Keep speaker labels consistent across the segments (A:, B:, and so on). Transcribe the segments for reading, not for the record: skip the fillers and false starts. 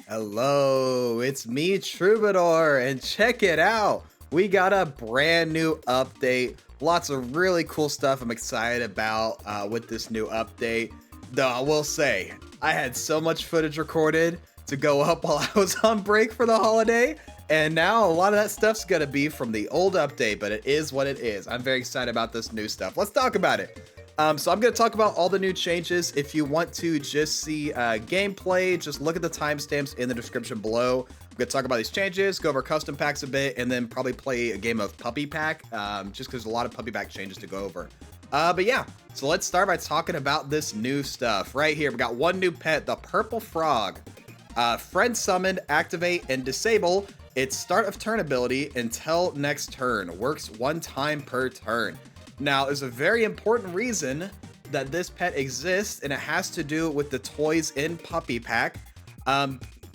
A: Hello, it's me, Troubadour, and check it out. We got a brand new update. Lots of really cool stuff I'm excited about with this new update. Though I will say, I had so much footage recorded to go up while I was on break for the holiday, and now a lot of that stuff's gonna be from the old update, but it is what it is. I'm very excited about this new stuff. Let's talk about it. So I'm going to talk about all the new changes. If you want to just see gameplay, just look at the timestamps in the description below. I'm going to talk about these changes, go over custom packs a bit, and then probably play a game of Puppy Pack, just because there's a lot of Puppy Pack changes to go over. But yeah, so let's start by talking about this new stuff. Right here, we got one new pet, the Purple Frog. Friend summoned, activate, and disable its start of turn ability until next turn. Works one time per turn. Now, there's a very important reason that this pet exists, and it has to do with the toys in Puppy Pack.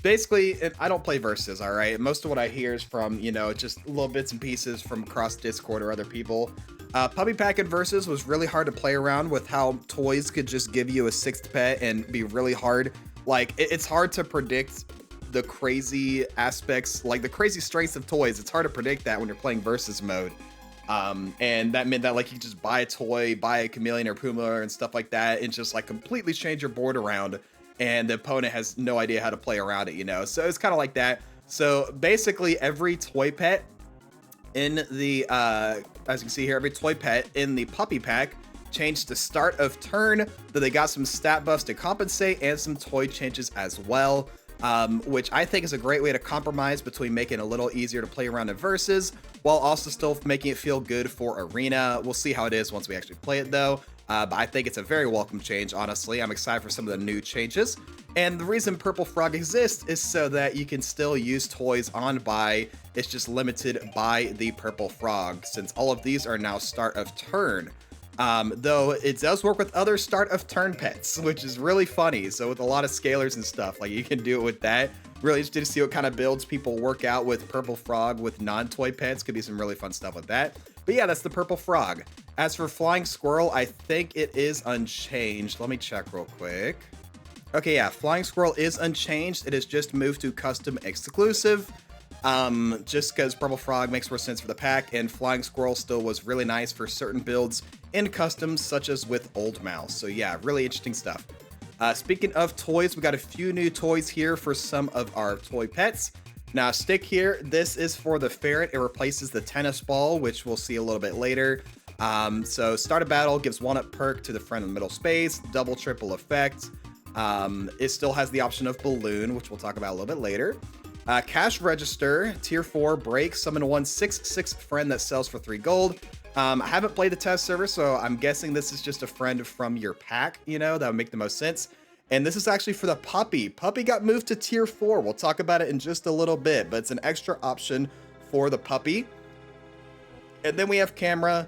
A: Basically, I don't play versus, all right? Most of what I hear is from, just little bits and pieces from across Discord or other people. Puppy Pack and versus was really hard to play around with how toys could just give you a sixth pet and be really hard. Like, it's hard to predict the crazy aspects, like the crazy strengths of toys. It's hard to predict that when you're playing versus mode. And that meant that like you could just buy a toy, buy a chameleon or puma and stuff like that, and just like completely change your board around, and the opponent has no idea how to play around it, so it's kind of like that. So basically every toy pet in the as you can see here, every toy pet in the Puppy Pack changed the start of turn, though they got some stat buffs to compensate and some toy changes as well. Which I think is a great way to compromise between making it a little easier to play around in versus, while also still making it feel good for arena. We'll see how it is once we actually play it though, but I think it's a very welcome change, honestly. I'm excited for some of the new changes, and the reason Purple Frog exists is so that you can still use toys on buy. It's just limited by the Purple Frog, since all of these are now start of turn. Though it does work with other start of turn pets, which is really funny. So with a lot of scalers and stuff, like you can do it with that. Really interested to see what kind of builds people work out with Purple Frog with non-toy pets. Could be some really fun stuff with that. But yeah, that's the Purple Frog. As for Flying Squirrel, I think it is unchanged. Let me check real quick. Okay, yeah, Flying Squirrel is unchanged. It has just moved to custom exclusive. Just because Purple Frog makes more sense for the pack, and Flying Squirrel still was really nice for certain builds in customs, such as with Old Mouse. So yeah, really interesting stuff. Speaking of toys, we got a few new toys here for some of our toy pets. Now, stick here. This is for the ferret. It replaces the tennis ball, which we'll see a little bit later. So start a battle, gives 1-up perk to the friend in the middle space, double triple effect. It still has the option of balloon, which we'll talk about a little bit later. Cash register, tier 4, break, summon 1 6/6 friend that sells for 3 gold. I haven't played the test server, so I'm guessing this is just a friend from your pack, that would make the most sense. And this is actually for the puppy. Puppy got moved to tier 4. We'll talk about it in just a little bit, but it's an extra option for the puppy. And then we have camera.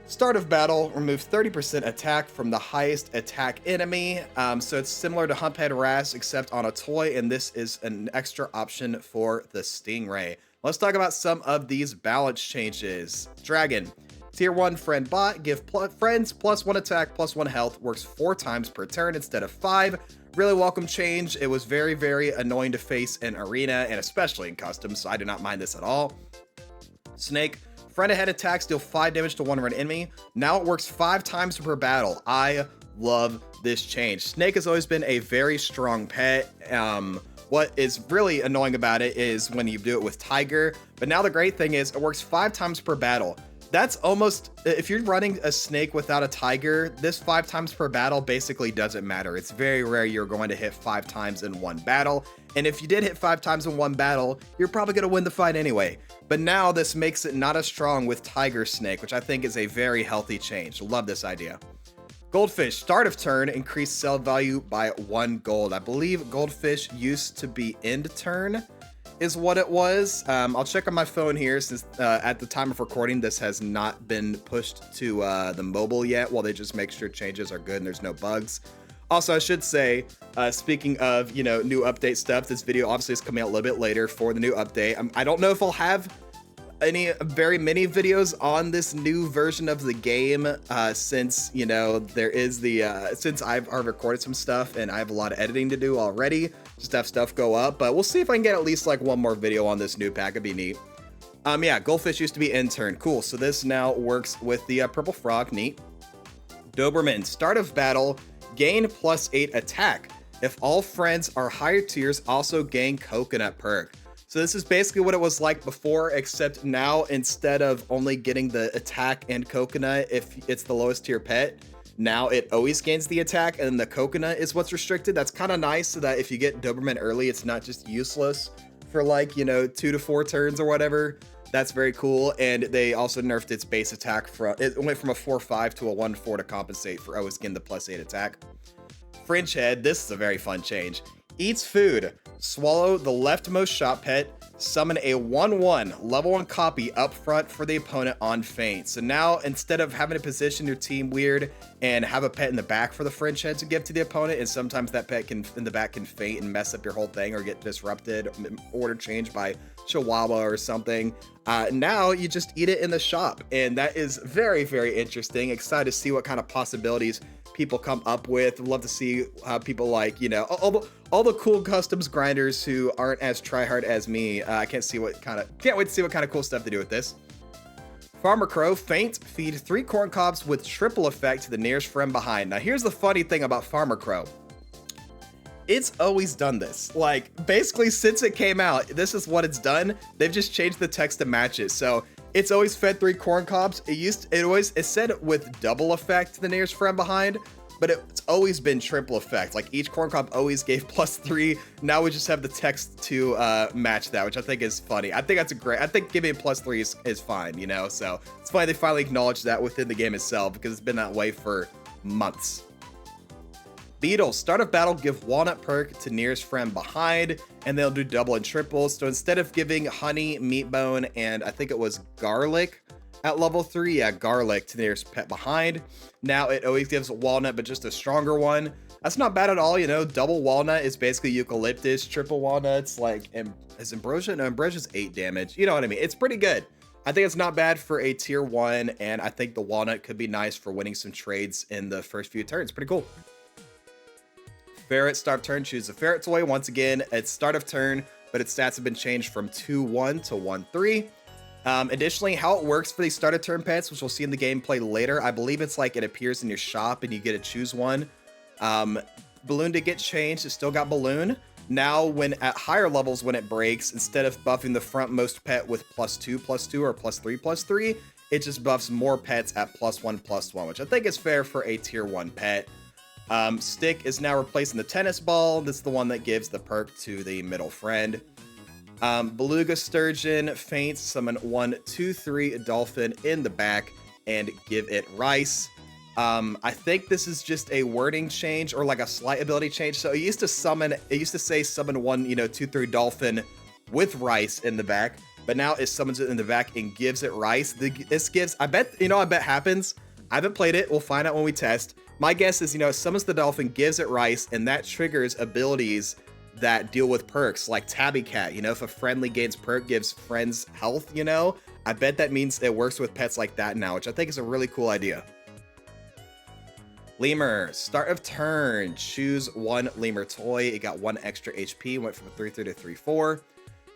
A: Start of battle, remove 30% attack from the highest attack enemy. So it's similar to Humphead Ras, except on a toy, and this is an extra option for the Stingray. Let's talk about some of these balance changes. Dragon. Tier 1 friend bot, give friends +1 attack, +1 health, works 4 times per turn instead of 5. Really welcome change. It was very, very annoying to face in arena, and especially in custom, so I do not mind this at all. Snake. Friend ahead attacks, deal 5 damage to one run enemy. Now it works 5 times per battle. I love this change. Snake has always been a very strong pet. What is really annoying about it is when you do it with Tiger. But now the great thing is it works 5 times per battle. That's almost, if you're running a Snake without a Tiger, this 5 times per battle basically doesn't matter. It's very rare you're going to hit 5 times in one battle. And if you did hit 5 times in one battle, you're probably going to win the fight anyway. But now this makes it not as strong with Tiger Snake, which I think is a very healthy change. Love this idea. Goldfish, start of turn, increase sell value by 1 gold. I believe Goldfish used to be end turn is what it was. I'll check on my phone here since at the time of recording, this has not been pushed to the mobile yet, while they just make sure changes are good and there's no bugs. Also, I should say, speaking of, new update stuff, this video obviously is coming out a little bit later for the new update. I don't know if I'll have any very many videos on this new version of the game, since you know there is the since I've recorded some stuff and I have a lot of editing to do already, just have stuff go up. But we'll see if I can get at least like one more video on this new pack. It'd be neat. Yeah, Goldfish used to be intern. Cool. So this now works with the purple frog. Neat. Doberman, start of battle, gain +8 attack. If all friends are higher tiers, also gain coconut perk. So this is basically what it was like before, except now instead of only getting the attack and coconut if it's the lowest tier pet, now it always gains the attack and then the coconut is what's restricted. That's kind of nice so that if you get Doberman early, it's not just useless for like, you know, 2 to 4 turns or whatever. That's very cool. And they also nerfed its base attack it went from a 4-5 to a 1-4 to compensate for always getting the +8 attack. Fringe Head, this is a very fun change. Eats food. Swallow the leftmost shop pet. Summon a 1/1 level 1 copy up front for the opponent on feint. So now instead of having to position your team weird and have a pet in the back for the Fringe Head to give to the opponent, and sometimes that pet in the back can feint and mess up your whole thing or get disrupted, order changed by Chihuahua or something. Now you just eat it in the shop, and that is very, very interesting. Excited to see what kind of possibilities people come up with. Love to see people like, you know, all the cool customs grinders who aren't as tryhard as me. I can't wait to see what kind of cool stuff to do with this. Farmer Crow, feint, feed 3 corn cobs with triple effect to the nearest friend behind. Now here's the funny thing about Farmer Crow. It's always done this. Like, basically since it came out, this is what it's done. They've just changed the text to match it. So it's always fed 3 corn cobs. It said with double effect to the nearest friend behind, but it's always been triple effect. Like each corn cob always gave +3. Now we just have the text to match that, which I think is funny. I think that's I think giving it +3 is fine, you know? So it's funny they finally acknowledged that within the game itself because it's been that way for months. Beetle, start of battle, give walnut perk to nearest friend behind, and they'll do double and triple. So instead of giving honey, meat bone, and I think it was garlic at level 3, yeah, garlic to the nearest pet behind, now it always gives walnut, but just a stronger one. That's not bad at all, you know. Double walnut is basically eucalyptus, triple walnuts like, is ambrosia? No, ambrosia's 8 damage. You know what I mean? It's pretty good. I think it's not bad for a tier 1, and I think the walnut could be nice for winning some trades in the first few turns. Pretty cool. Ferret, start of turn, choose a ferret toy. Once again, it's start of turn, but its stats have been changed from 2-1 to 1-3. Additionally, how it works for these start of turn pets, which we'll see in the gameplay later, I believe it's like it appears in your shop and you get to choose one. Balloon did get changed. It still got Balloon. Now, when at higher levels, when it breaks, instead of buffing the frontmost pet with +2/+2 or +3/+3, it just buffs more pets at +1/+1, which I think is fair for a tier 1 pet. Stick is now replacing the tennis ball. This is the one that gives the perk to the middle friend. Beluga Sturgeon, feint, summon 1/2/3 dolphin in the back and give it rice. I think this is just a wording change or like a slight ability change. So it used to say summon 1/2/3 dolphin with rice in the back, but now it summons it in the back and gives it rice. This gives, I bet happens. I haven't played it. We'll find out when we test. My guess is, it summons the dolphin, gives it rice, and that triggers abilities that deal with perks, like Tabby Cat. If a friendly gains perk, gives friends health, I bet that means it works with pets like that now, which I think is a really cool idea. Lemur, start of turn, choose one lemur toy. It got 1 extra HP, went from 3-3 to 3-4.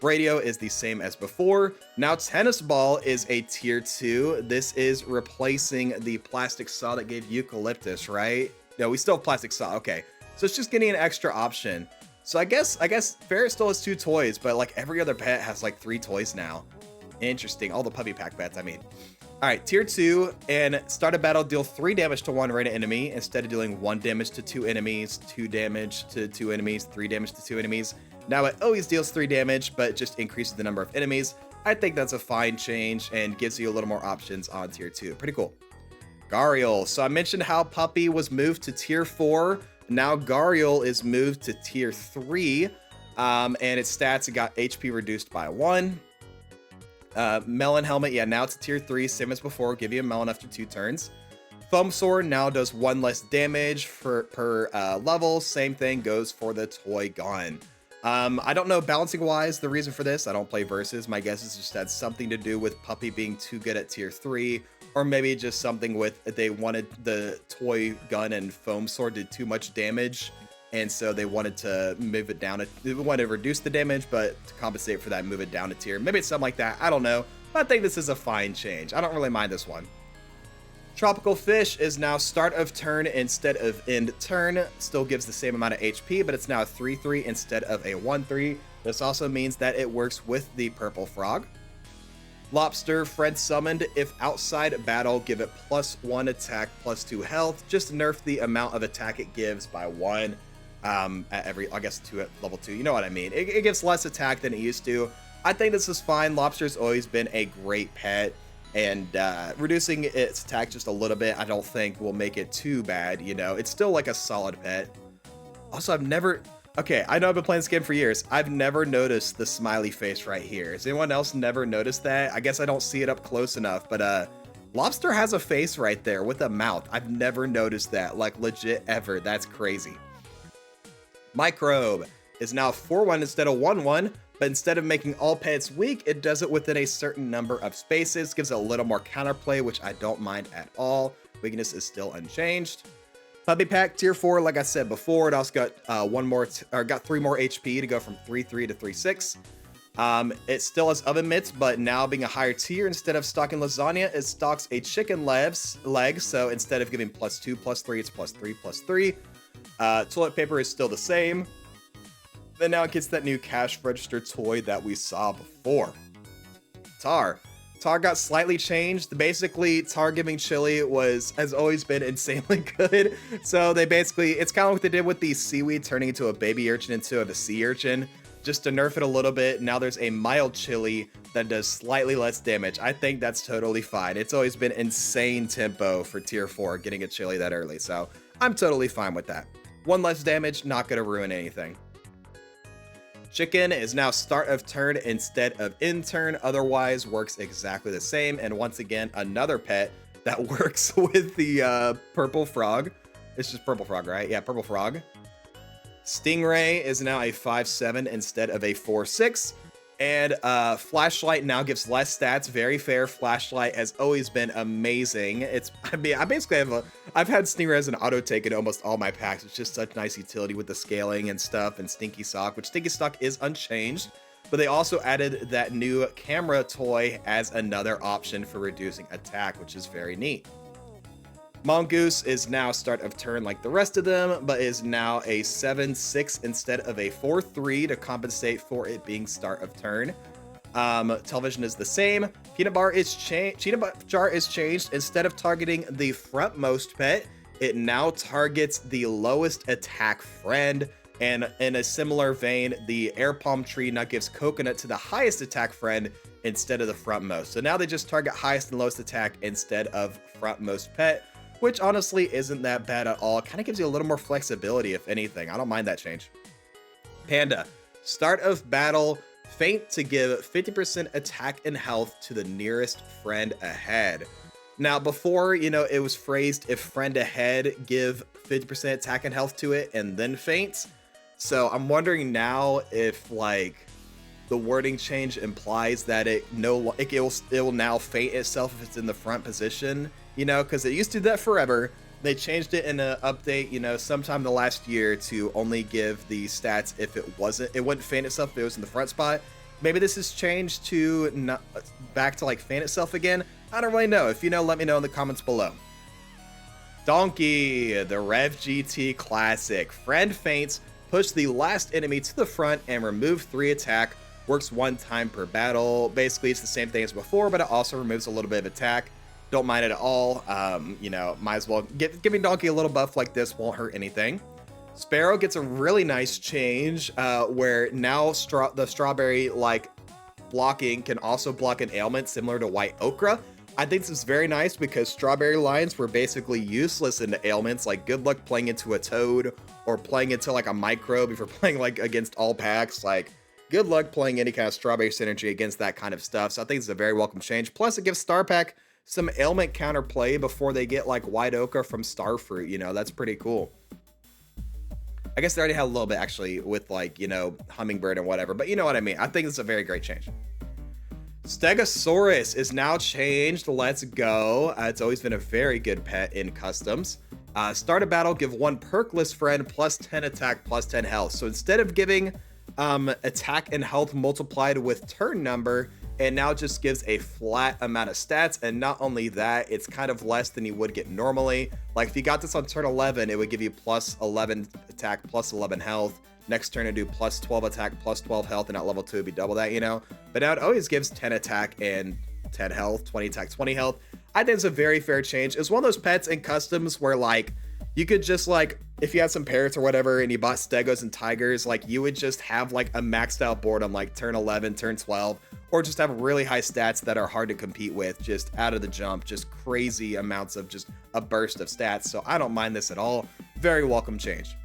A: Radio is the same as before. Now tennis ball is a tier 2. This is replacing the plastic saw that gave eucalyptus, right? No, we still have plastic saw. Okay, so it's just getting an extra option. So I guess Ferret still has 2 toys, but like every other pet has like 3 toys now. Interesting. All the puppy pack pets, I mean. All right, tier 2, and start a battle, deal 3 damage to 1 rated enemy instead of dealing 1 damage to 2 enemies, 2 damage to 2 enemies, 3 damage to 2 enemies. Now it always deals 3 damage, but just increases the number of enemies. I think that's a fine change and gives you a little more options on tier 2. Pretty cool. Gariel. So I mentioned how Puppy was moved to tier 4. Now Gariel is moved to tier 3, and its stats, it got HP reduced by 1. Melon Helmet, yeah, now it's a tier 3, same as before, give you a melon after 2 turns. Thumb Sword now does 1 less damage per level. Same thing goes for the toy gun. I don't know balancing wise the reason for this. I don't play versus. My guess is just had something to do with Puppy being too good at tier 3, or maybe just something with they wanted the toy gun and foam sword did too much damage, and so they wanted to move it down. They wanted to reduce the damage, but to compensate for that, move it down a tier. Maybe it's something like that. I don't know. But I think this is a fine change. I don't really mind this one. Tropical Fish is now start of turn instead of end turn. Still gives the same amount of HP, but it's now a 3/3 instead of a 1/3. This also means that it works with the Purple Frog. Lobster, friend summoned. If outside battle, give it +1 attack, +2 health. Just nerf the amount of attack it gives by 1 at every, I guess, 2 at level 2. You know what I mean? It gives less attack than it used to. I think this is fine. Lobster's always been a great pet, and reducing its attack just a little bit, I don't think will make it too bad. You know, it's still like a solid pet. Also, okay, I know I've been playing this game for years. I've never noticed the smiley face right here. Has anyone else never noticed that? I guess I don't see it up close enough, but Lobster has a face right there with a mouth. I've never noticed that, like legit ever. That's crazy. Microbe is now 4/1 instead of 1/1, but instead of making all pets weak, it does it within a certain number of spaces. Gives it a little more counterplay, which I don't mind at all. Weakness is still unchanged. Puppy Pack tier 4, like I said before, it also got got 3 more HP to go from 3/3 to 3/6. It still has oven mitts, but now being a higher tier, instead of stocking lasagna, it stocks a chicken leg. So instead of giving +2/+3, it's +3/+3. Toilet paper is still the same. Then now it gets that new cash register toy that we saw before. Tar got slightly changed. Basically, Tar giving chili has always been insanely good. So it's kind of what they did with the seaweed turning into a baby urchin into a sea urchin. Just to nerf it a little bit, now there's a mild chili that does slightly less damage. I think that's totally fine. It's always been insane tempo for tier 4 getting a chili that early, so I'm totally fine with that. 1 less damage, not gonna ruin anything. Chicken is now start of turn instead of end turn, otherwise works exactly the same. And once again, another pet that works with the Purple Frog. It's just Purple Frog, right? Yeah, Purple Frog. Stingray is now a 5/7 instead of a 4/6. And Flashlight now gives less stats. Very fair. Flashlight has always been amazing. I've had Stingray as an auto take in almost all my packs. It's just such nice utility with the scaling and stuff, and Stinky Sock, which Stinky Sock is unchanged. But they also added that new camera toy as another option for reducing attack, which is very neat. Mongoose is now start of turn like the rest of them, but is now a 7/6 instead of a 4/3 to compensate for it being start of turn. Television is the same. Peanut jar is changed. Instead of targeting the frontmost pet, it now targets the lowest attack friend. And in a similar vein, the air palm tree now gives coconut to the highest attack friend instead of the frontmost. So now they just target highest and lowest attack instead of frontmost pet, which honestly isn't that bad at all. It kind of gives you a little more flexibility, if anything. I don't mind that change. Panda, start of battle, feint to give 50% attack and health to the nearest friend ahead. Now, before, it was phrased, if friend ahead, give 50% attack and health to it and then feint. So I'm wondering now if, the wording change implies that it will now feint itself if it's in the front position, because it used to do that forever. They changed it in an update, sometime in the last year to only give the stats if it wouldn't feint itself if it was in the front spot. Maybe this has changed to back to feint itself again. I don't really know. If you know, let me know in the comments below. Donkey, the Rev GT Classic. Friend feints, push the last enemy to the front and remove 3 attack. Works 1 time per battle. Basically, it's the same thing as before, but it also removes a little bit of attack. Don't mind it at all. Might as well giving Donkey a little buff like this won't hurt anything. Sparrow gets a really nice change where now the strawberry blocking can also block an ailment similar to white okra. I think this is very nice because strawberry lines were basically useless into ailments. Good luck playing into a toad or playing into a microbe if you're playing against all packs. Good luck playing any kind of strawberry synergy against that kind of stuff. So I think it's a very welcome change. Plus, it gives Star Pack some ailment counterplay before they get white okra from Starfruit. That's pretty cool. I guess they already had a little bit actually with like, you know, hummingbird and whatever, but you know what I mean. I think it's a very great change. Stegosaurus is now changed. Let's go. It's always been a very good pet in customs. Start a battle, give one perkless friend plus 10 attack, plus 10 health. So instead of giving attack and health multiplied with turn number, it now just gives a flat amount of stats. And not only that, it's kind of less than you would get normally. Like if you got this on turn 11, it would give you plus 11 attack, plus 11 health. Next turn it'd do plus 12 attack, plus 12 health, and at level 2 it'd be double that, you know? But now it always gives 10 attack and 10 health, 20 attack, 20 health. I think it's a very fair change. It's one of those pets in customs where like, you could just like, if you had some parrots or whatever and you bought stegos and tigers, like you would just have like a maxed out board on like turn 11, turn 12, or just have really high stats that are hard to compete with just out of the jump, just crazy amounts of just a burst of stats. So I don't mind this at all. Very welcome change.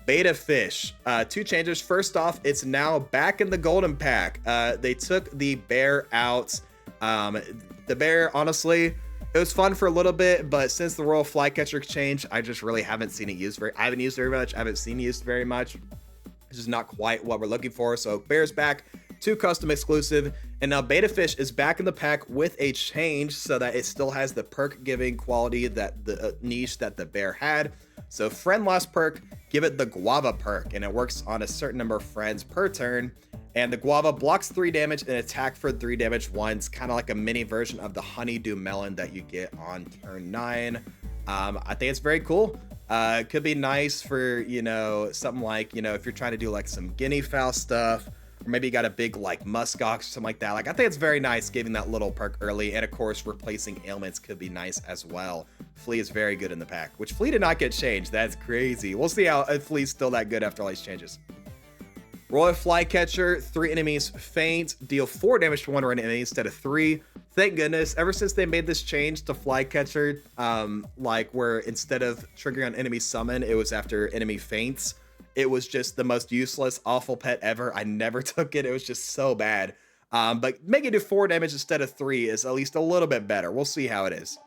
A: Beta fish, 2 changes. First off, it's now back in the golden pack. They took the bear out. The bear, honestly, it was fun for a little bit, but since the royal flycatcher change, I just really haven't seen it used I haven't used it very much. I haven't seen it used very much. It's just not quite what we're looking for. So bear's back, 2 custom exclusive, and now beta fish is back in the pack with a change so that it still has the perk giving quality that the niche that the bear had. So friend lost perk, give it the guava perk, and it works on a certain number of friends per turn. And the guava blocks 3 damage and attack for 3 damage once, kind of like a mini version of the honeydew melon that you get on turn 9. I think it's very cool. It could be nice for, you know, something like, you know, if you're trying to do like some guinea fowl stuff, or maybe you got a big like muskox or something like that. Like I think it's very nice giving that little perk early, and of course replacing ailments could be nice as well. Flea is very good in the pack, which Flea did not get changed. That's crazy. We'll see how Flea's still that good after all these changes. Royal Flycatcher, 3 enemies faint, deal 4 damage to 1 enemy instead of 3. Thank goodness, ever since they made this change to Flycatcher, like where instead of triggering on enemy summon, it was after enemy faints, it was just the most useless, awful pet ever. I never took it. It was just so bad. But making it do 4 damage instead of 3 is at least a little bit better. We'll see how it is.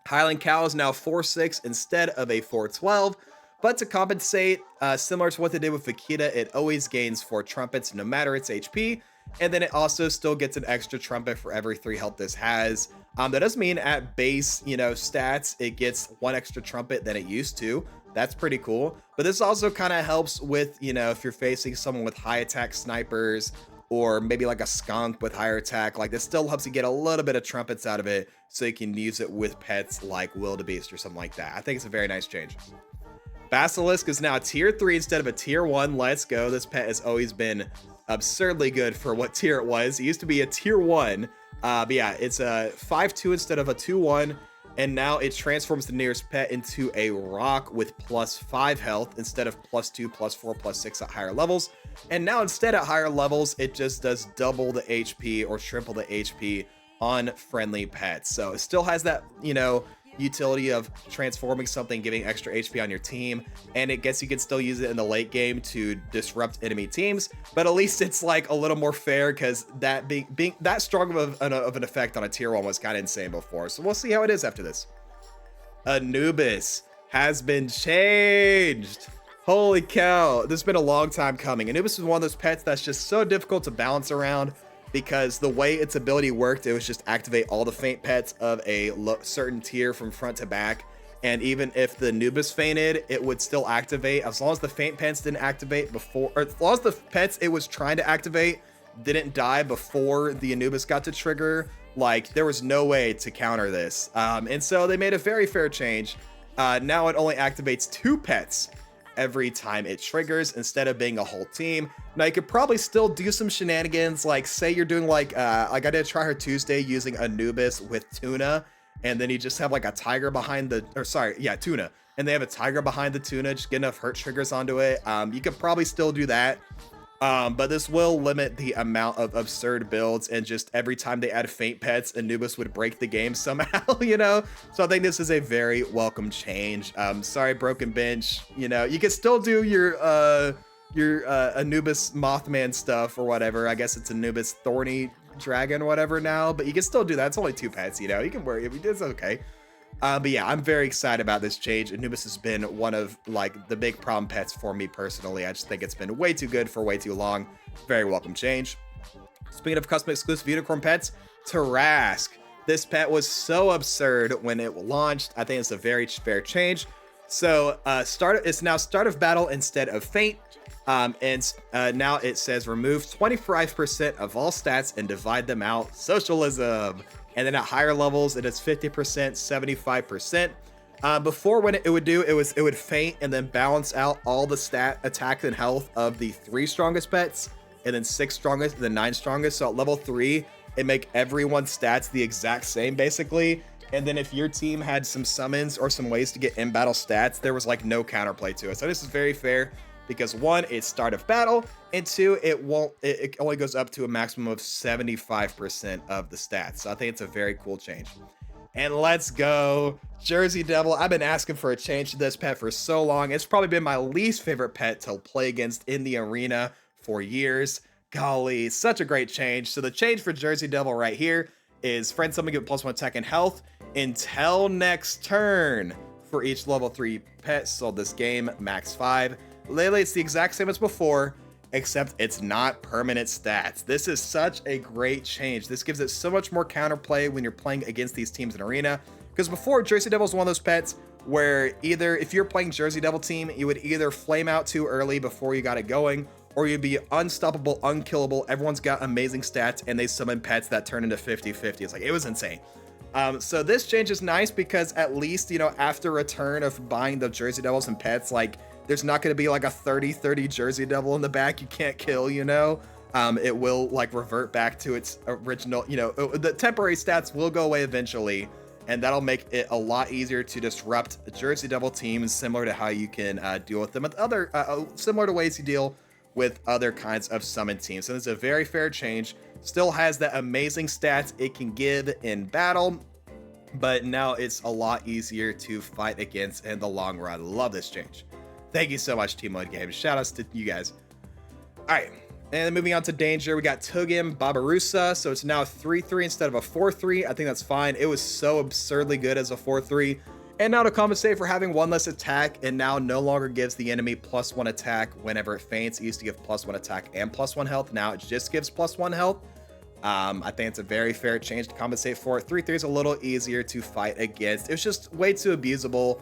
A: Highland Cow is now 4/6 instead of a 4/12. But to compensate, similar to what they did with Vakita, it always gains 4 trumpets no matter its HP. And then it also still gets an extra trumpet for every 3 health this has. That does mean at base, you know, stats, it gets 1 extra trumpet than it used to. That's pretty cool. But this also kind of helps with, you know, if you're facing someone with high attack snipers, or maybe like a skunk with higher attack, like this still helps you get a little bit of trumpets out of it so you can use it with pets like wildebeest or something like that. I think it's a very nice change. Basilisk is now tier 3 instead of a tier 1. Let's go. This pet has always been absurdly good for what tier it was. It used to be a tier 1. But yeah, it's a 5/2 instead of a 2/1. And now it transforms the nearest pet into a rock with +5 health instead of +2, +4, +6 at higher levels. And now instead at higher levels, it just does double the HP or triple the HP on friendly pets. So it still has that, you know, utility of transforming something, giving extra HP on your team, and it gets you can still use it in the late game to disrupt enemy teams, but at least it's like a little more fair because that being that strong of an effect on a tier 1 was kind of insane before. So we'll see how it is after this. Anubis has been changed. Holy cow, this has been a long time coming. Anubis is one of those pets that's just so difficult to balance around, because the way its ability worked, it was just activate all the faint pets of a certain tier from front to back. And even if the Anubis fainted, it would still activate as long as the faint pets didn't activate before, or as long as the pets it was trying to activate didn't die before the Anubis got to trigger. Like there was no way to counter this. And so they made a very fair change. Now it only activates 2 pets every time it triggers instead of being a whole team. Now you could probably still do some shenanigans, like say you're doing like I did Try Her Tuesday using Anubis with Tuna, and then you just have like a tiger behind the, or sorry, yeah, Tuna, and they have a tiger behind the Tuna, just get enough hurt triggers onto it. You could probably still do that. But this will limit the amount of absurd builds, and just every time they add faint pets, Anubis would break the game somehow, you know? So I think this is a very welcome change. Sorry, Broken Bench, you know, you can still do your Anubis Mothman stuff or whatever. I guess it's Anubis Thorny Dragon or whatever now, but you can still do that. It's only 2 pets, you know, you can worry, it's okay. But yeah, I'm very excited about this change. Anubis has been one of like the big problem pets for me personally. I just think it's been way too good for way too long. Very welcome change. Speaking of custom exclusive unicorn pets, Tarask. This pet was so absurd when it launched. I think it's a very fair change. So it's now start of battle instead of feint. And now it says remove 25% of all stats and divide them out. Socialism. And then at higher levels, it is 50%, 75%. Before, when it would feint and then balance out all the stat, attack, and health of the 3 strongest pets, and then 6 strongest, and then 9 strongest. So at level 3, it make everyone's stats the exact same basically. And then if your team had some summons or some ways to get in battle stats, there was like no counterplay to it. So this is very fair because 1, it's start of battle, and 2, it only goes up to a maximum of 75% of the stats. So I think it's a very cool change. And let's go Jersey Devil. I've been asking for a change to this pet for so long. It's probably been my least favorite pet to play against in the arena for years. Golly, such a great change. So the change for Jersey Devil right here is friend summon, give +1 attack and health until next turn for each level 3 pet sold this game, max 5. Literally, it's the exact same as before, except it's not permanent stats. This is such a great change. This gives it so much more counterplay when you're playing against these teams in arena. Because before, Jersey Devil is one of those pets where either if you're playing Jersey Devil team, you would either flame out too early before you got it going, or you'd be unstoppable, unkillable. Everyone's got amazing stats, and they summon pets that turn into 50-50. It's like, it was insane. So this change is nice because at least, you know, after a turn of buying the Jersey Devils and pets, like, there's not going to be like a 30-30 Jersey Devil in the back you can't kill, you know? It will like revert back to its original, you know, the temporary stats will go away eventually, and that'll make it a lot easier to disrupt Jersey Devil teams, similar to how you can deal with them with other, similar to ways you deal with other kinds of summon teams. So this is a very fair change. Still has that amazing stats it can give in battle, but now it's a lot easier to fight against in the long run. Love this change. Thank you so much, Team Mode Games. Shout outs to you guys. All right, and then moving on to Danger, we got Tugim Babarusa. So it's now a 3-3 instead of a 4-3. I think that's fine. It was so absurdly good as a 4-3. And now to compensate for having 1 less attack, it now no longer gives the enemy +1 attack whenever it feints. It used to give +1 attack and +1 health. Now it just gives +1 health. I think it's a very fair change to compensate for it. 3-3 is a little easier to fight against. It was just way too abusable.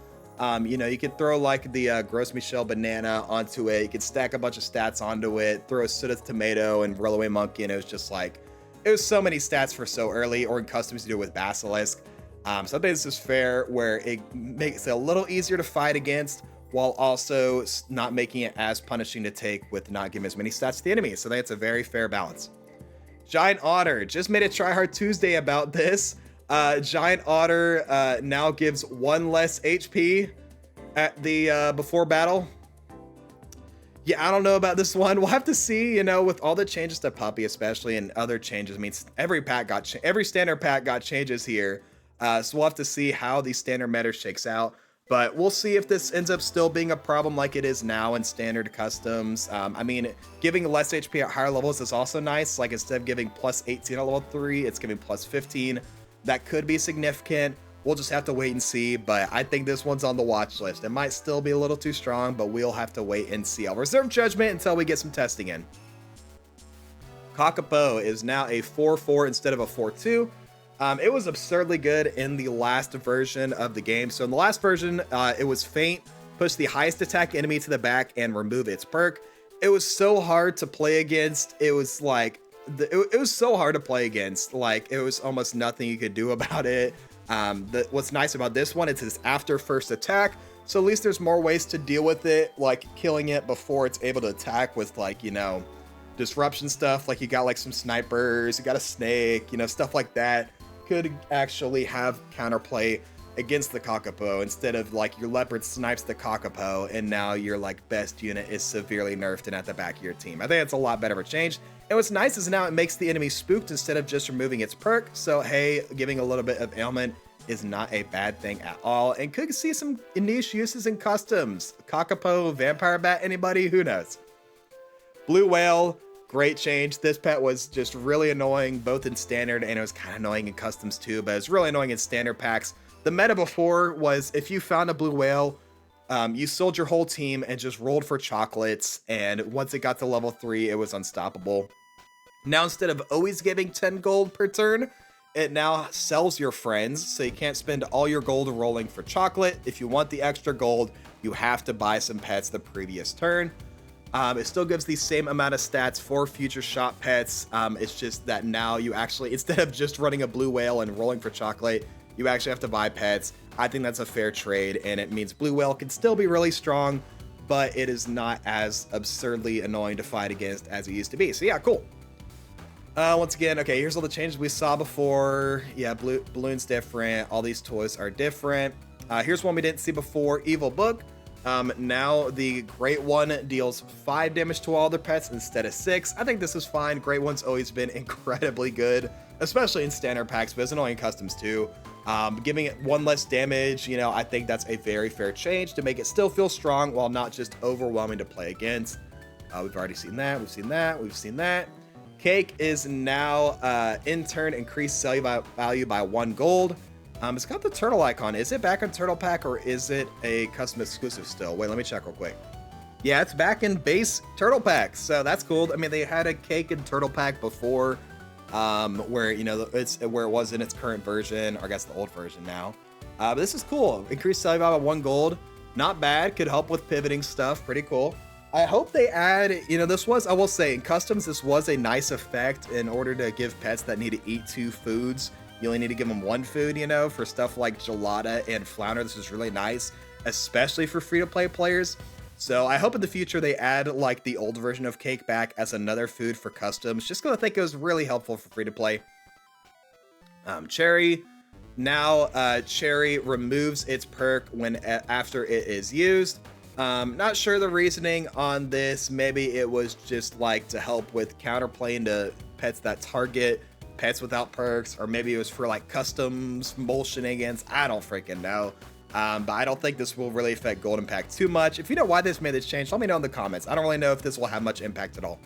A: You know, you could throw like the Gross Michelle Banana onto it. You could stack a bunch of stats onto it, throw a Sudeth Tomato and Roll Away Monkey, and it was just like, it was so many stats for so early, or in customs you do it with Basilisk. So I think this is fair, where it makes it a little easier to fight against, while also not making it as punishing to take with not giving as many stats to the enemy. So I think it's a very fair balance. Giant Otter, just made a Try Hard Tuesday about this. Giant Otter now gives 1 less HP at the before battle. Yeah, I don't know about this one. We'll have to see, you know, with all the changes to Puppy, especially, and other changes. I mean, every standard pack got changes here. So we'll have to see how the standard meta shakes out. But we'll see if this ends up still being a problem like it is now in standard customs. I mean, giving less HP at higher levels is also nice. Like, instead of giving +18 at level 3, it's giving +15. That could be significant. We'll just have to wait and see. But I think this one's on the watch list. It might still be a little too strong, but we'll have to wait and see. I'll reserve judgment until we get some testing in. Kakapo is now a 4-4 instead of a 4-2. It was absurdly good in the last version of the game. So in the last version, it was feint, push the highest attack enemy to the back, and remove its perk. It was so hard to play against. It was like, it was so hard to play against. Like, it was almost nothing you could do about it. What's nice about this one is it's after first attack. So at least there's more ways to deal with it, like killing it before it's able to attack with, like, you know, disruption stuff. Like, you got like some snipers, you got a snake, you know, stuff like that. Could actually have counterplay against the Kakapo, instead of like your leopard snipes the Kakapo and now your like best unit is severely nerfed and at the back of your team. I think it's a lot better of a change. And what's nice is now it makes the enemy spooked instead of just removing its perk. So hey, giving a little bit of ailment is not a bad thing at all, and could see some niche uses in customs. Kakapo, Vampire Bat, anybody? Who knows? Blue Whale. Great change. This pet was just really annoying both in standard, and it was kind of annoying in customs too, but it's really annoying in standard packs. The meta before was if you found a blue whale, you sold your whole team and just rolled for chocolates, and once it got to level 3, it was unstoppable. Now, instead of always giving 10 gold per turn, it now sells your friends, so you can't spend all your gold rolling for chocolate. If you want the extra gold, you have to buy some pets the previous turn. It still gives the same amount of stats for future shop pets. It's just that now you actually, instead of just running a blue whale and rolling for chocolate, you actually have to buy pets. I think that's a fair trade, and it means blue whale can still be really strong, but it is not as absurdly annoying to fight against as it used to be. So yeah, cool. Once again, okay, here's all the changes we saw before. Yeah, balloon's different. All these toys are different. Here's one we didn't see before, Evil Book. Now the Great One deals 5 damage to all their pets instead of 6. I think this is fine. Great One's always been incredibly good, especially in standard packs, but it's annoying in customs too. Giving it 1 less damage, you know, I think that's a very fair change to make it still feel strong while not just overwhelming to play against. We've already seen that. We've seen that. We've seen that. Cake is now in turn increased sell value by 1 gold. It's got the turtle icon. Is it back in Turtle Pack or is it a custom exclusive still? Wait, let me check real quick. Yeah, it's back in base Turtle Pack, so that's cool. I mean, they had a Cake in Turtle Pack before, where, you know, it's where it was in its current version, or I guess the old version now. But this is cool. Increased sell value by 1 gold. Not bad. Could help with pivoting stuff. Pretty cool. I hope they add, you know, this was, I will say, in customs, this was a nice effect in order to give pets that need to eat 2 foods. You only need to give them 1 food, you know, for stuff like gelada and flounder. This is really nice, especially for free-to-play players. So I hope in the future they add like the old version of Cake back as another food for customs, just because I think it was really helpful for free-to-play. Cherry. Now, Cherry removes its perk when after it is used. Not sure the reasoning on this. Maybe it was just like to help with counterplaying to pets that target pets without perks, or maybe it was for like customs mole shenanigans. I don't freaking know. But I don't think this will really affect Golden Pack too much. If you know why this made this change, let me know in the comments. I don't really know if this will have much impact at all.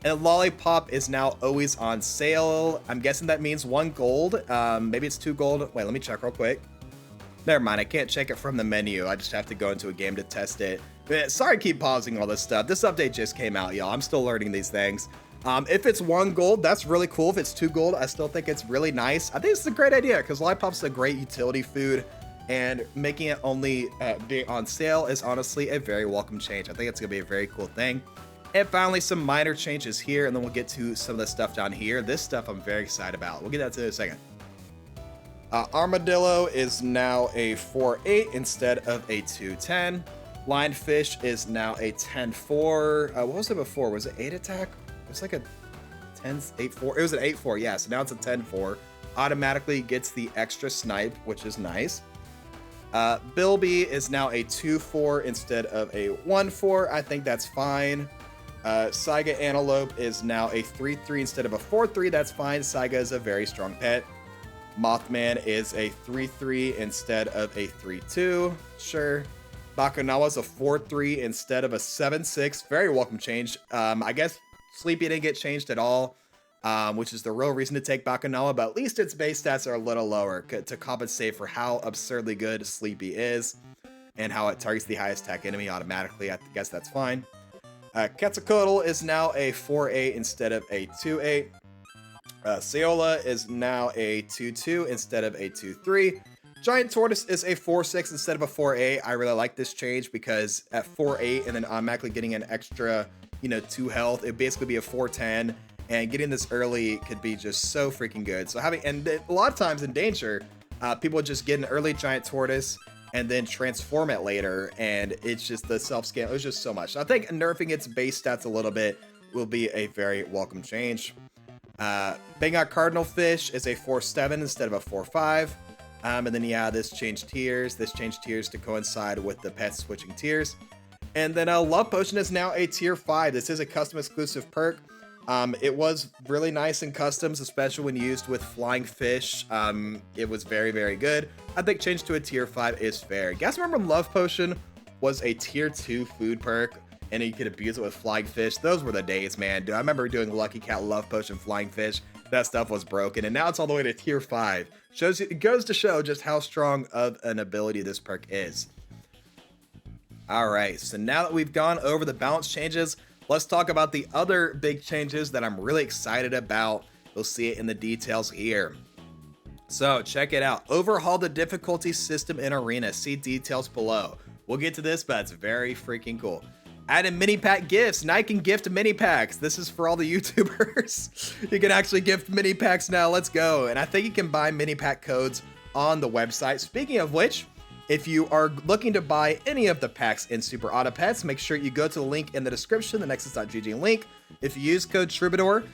A: And Lollipop is now always on sale. I'm guessing that means 1 gold. Maybe it's 2 gold. Wait, let me check real quick. Never mind, I can't check it from the menu. I just have to go into a game to test it. But sorry, keep pausing all this stuff. This update just came out, y'all. I'm still learning these things. If it's 1 gold, that's really cool. If it's 2 gold, I still think it's really nice. I think it's a great idea because Lollipop's a great utility food, and making it only be on sale is honestly a very welcome change. I think it's gonna be a very cool thing. And finally, some minor changes here, and then we'll get to some of the stuff down here. This stuff I'm very excited about. We'll get that to in a second. Armadillo is now a 4-8 instead of a 2-10. Lionfish is now a 10-4. What was it before? Was it 8 attack? It was like a 8-4. It was an 8-4, yeah. So now it's a 10-4. Automatically gets the extra snipe, which is nice. Bilby is now a 2-4 instead of a 1-4. I think that's fine. Saiga Antelope is now a 3-3 instead of a 4-3. That's fine. Saiga is a very strong pet. Mothman is a 3-3 instead of a 3-2. Sure. Bakunawa's a 4-3 instead of a 7-6. Very welcome change. I guess Sleepy didn't get changed at all, which is the real reason to take Bakunawa, but at least its base stats are a little lower to compensate for how absurdly good Sleepy is and how it targets the highest attack enemy automatically. I guess that's fine. Quetzalcoatl is now a 4-8 instead of a 2-8. Seola is now a 2-2 instead of a 2-3. Giant Tortoise is a 4-6 instead of a 4-8. I really like this change because at 4-8 and then automatically getting an extra, 2 health, it'd basically be a 4-10. And getting this early could be just so freaking good. So and a lot of times in Danger, people just get an early Giant Tortoise and then transform it later. And it's just the self-scale. It was just so much. So I think nerfing its base stats a little bit will be a very welcome change. Bangkok Cardinal Fish is a 4-7 instead of a 4-5. And then, yeah, this changed tiers. This changed tiers to coincide with the pet switching tiers. And then Love Potion is now a tier 5. This is a custom exclusive perk. It was really nice in customs, especially when used with flying fish. It was very, very good. I think change to a tier 5 is fair. You guys remember Love Potion was a tier 2 food perk, and you could abuse it with flying fish? Those were the days, man. Dude, I remember doing Lucky Cat Love Potion flying fish. that stuff was broken, and now it's all the way to tier 5. It goes to show just how strong of an ability this perk is. All right, so now that we've gone over the balance changes, let's talk about the other big changes that I'm really excited about. You'll see it in the details here. So check it out. Overhaul the difficulty system in Arena. See details below. We'll get to this, but it's very freaking cool. Added mini pack gifts. Now you can gift mini packs. This is for all the YouTubers. You can actually gift mini packs now. Let's go. And I think you can buy mini pack codes on the website. Speaking of which, if you are looking to buy any of the packs in superautopets, make sure you go to the link in the description, the nexus.gg link. If you use code Troubadour,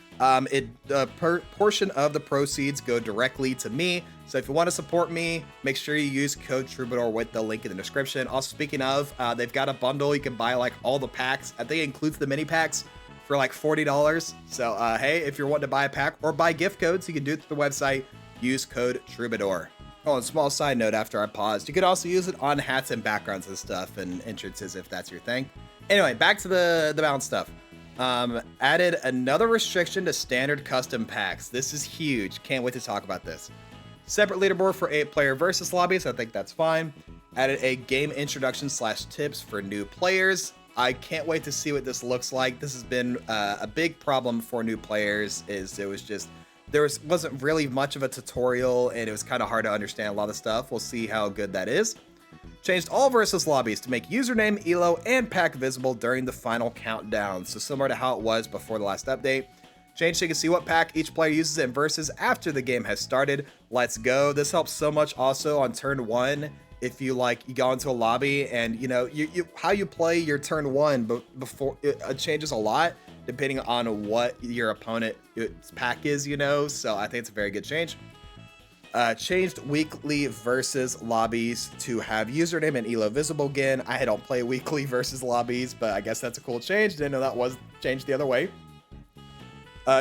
A: portion of the proceeds go directly to me. So if you want to support me, make sure you use code Troubadour with the link in the description. Also, speaking of, they've got a bundle. You can buy like all the packs. I think it includes the mini packs for like $40. So hey, if you're wanting to buy a pack or buy gift codes, you can do it through the website. Use code Troubadour. Oh, and small side note after I paused, you could also use it on hats and backgrounds and stuff and entrances if that's your thing. Anyway, back to the balance stuff. Added another restriction to standard custom packs. This is huge. Can't wait to talk about this. Separate leaderboard for 8-player versus lobbies. I think that's fine. Added a game introduction / tips for new players. I can't wait to see what this looks like. This has been a big problem for new players. There wasn't really much of a tutorial, and it was kind of hard to understand a lot of stuff. We'll see how good that is. Changed all versus lobbies to make username, elo, and pack visible during the final countdown. So similar to how it was before the last update. Changed so you can see what pack each player uses in versus after the game has started. Let's go. This helps so much also on turn 1. If you go into a lobby and how you play your turn 1, but before it changes a lot depending on what your opponent's pack is, so I think it's a very good change. Changed weekly versus lobbies to have username and elo visible again. I don't play weekly versus lobbies, but I guess that's a cool change. Didn't know that was changed the other way.